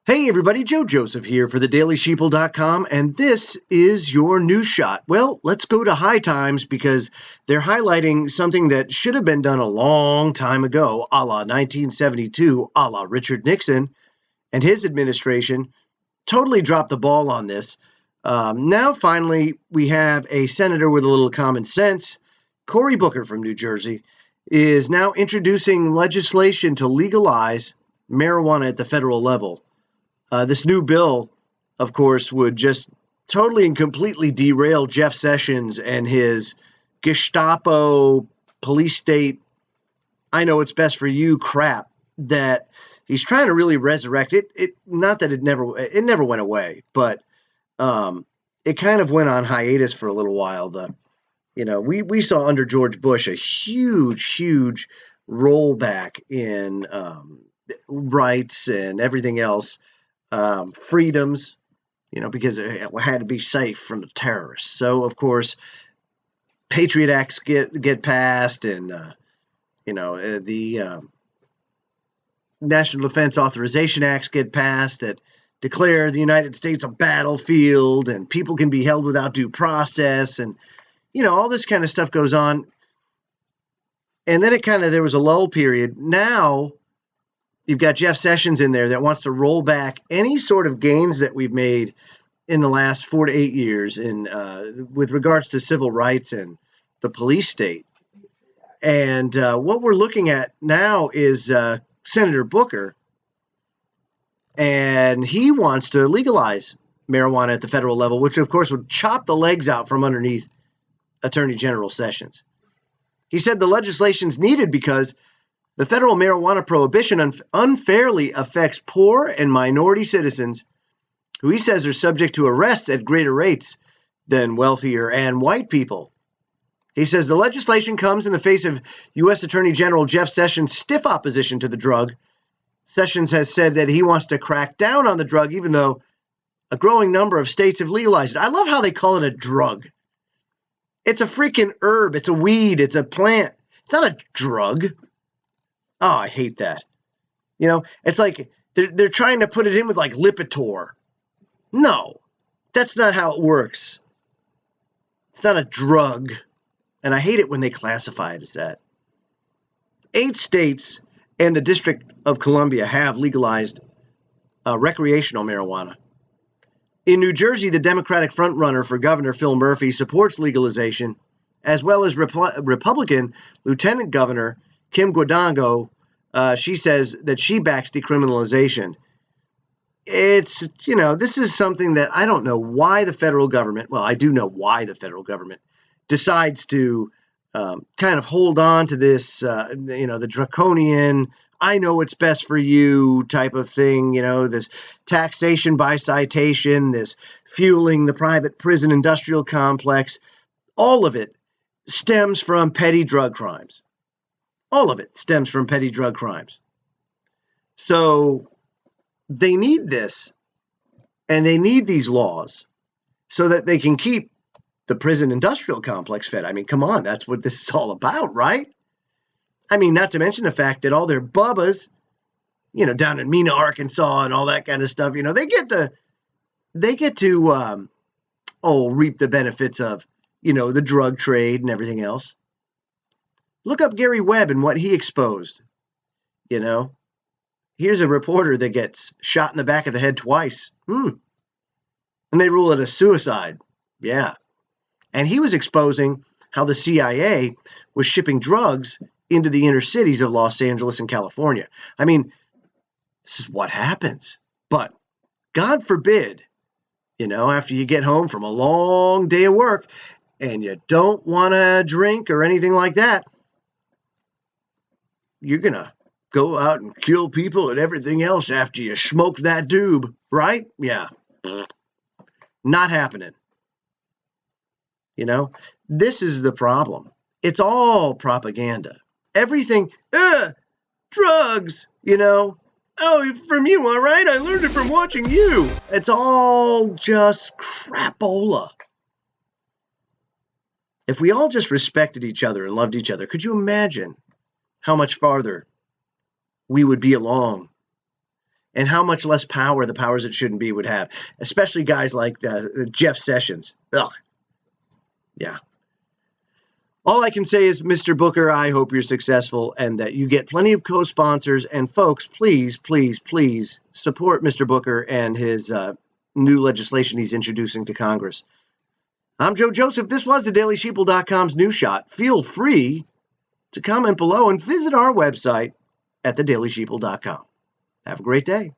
Hey everybody, Joe Joseph here for thedailysheeple.com, and this is your news shot. Well, let's go to High Times because they're highlighting something that should have been done a long time ago, a la 1972, a la Richard Nixon, and his administration totally dropped the ball on this. Now, finally, we have a senator with a little common sense. Cory Booker from New Jersey is now introducing legislation to legalize marijuana at the federal level. This new bill, of course, would just totally and completely derail Jeff Sessions and his Gestapo police state, I know it's best for you crap that he's trying to really resurrect. Not that it never went away, but it kind of went on hiatus for a little while. We saw under George Bush a huge rollback in rights and everything else. Freedoms, because it had to be safe from the terrorists. So, of course, Patriot Acts get passed, and the National Defense Authorization Acts get passed that declare the United States a battlefield, and people can be held without due process, and all this kind of stuff goes on. And then there was a lull period. Now you've got Jeff Sessions in there that wants to roll back any sort of gains that we've made in the last 4 to 8 years with regards to civil rights and the police state. And what we're looking at now is Senator Booker, and he wants to legalize marijuana at the federal level, which, of course, would chop the legs out from underneath Attorney General Sessions. He said the legislation's needed because the federal marijuana prohibition unfairly affects poor and minority citizens who he says are subject to arrests at greater rates than wealthier and white people. He says the legislation comes in the face of U.S. Attorney General Jeff Sessions' stiff opposition to the drug. Sessions has said that he wants to crack down on the drug, even though a growing number of states have legalized it. I love how they call it a drug. It's a freaking herb. It's a weed. It's a plant. It's not a drug. Oh, I hate that. It's like they're trying to put it in with like Lipitor. No, that's not how it works. It's not a drug. And I hate it when they classify it as that. 8 states and the District of Columbia have legalized recreational marijuana. In New Jersey, the Democratic frontrunner for governor, Phil Murphy, supports legalization, as well as Republican Lieutenant Governor Kim Guadagno. She says that she backs decriminalization. It's, this is something that I don't know why the federal government, well, I do know why the federal government decides to kind of hold on to this, the draconian, I know it's best for you type of thing, this taxation by citation, this fueling the private prison industrial complex. All of it stems from petty drug crimes. All of it stems from petty drug crimes. So they need this, and they need these laws so that they can keep the prison industrial complex fed. I mean, come on, that's what this is all about, right? I mean, not to mention the fact that all their bubbas, down in Mena, Arkansas and all that kind of stuff, they get to reap the benefits of, the drug trade and everything else. Look up Gary Webb and what he exposed. Here's a reporter that gets shot in the back of the head twice. And they rule it a suicide. Yeah. And he was exposing how the CIA was shipping drugs into the inner cities of Los Angeles and California. I mean, this is what happens. But God forbid, after you get home from a long day of work and you don't want to drink or anything like that, you're going to go out and kill people and everything else after you smoke that doob, right? Yeah. Not happening. This is the problem. It's all propaganda. Everything, drugs, Oh, from you, all right? I learned it from watching you. It's all just crapola. If we all just respected each other and loved each other, could you imagine how much farther we would be along? and how much less power the powers that shouldn't be would have, especially guys like Jeff Sessions. Ugh. Yeah. All I can say is, Mr. Booker, I hope you're successful and that you get plenty of co-sponsors. And folks, please, please, please support Mr. Booker and his new legislation he's introducing to Congress. I'm Joe Joseph. This was the DailySheeple.com's News Shot. Feel free to comment below and visit our website at thedailysheeple.com. Have a great day.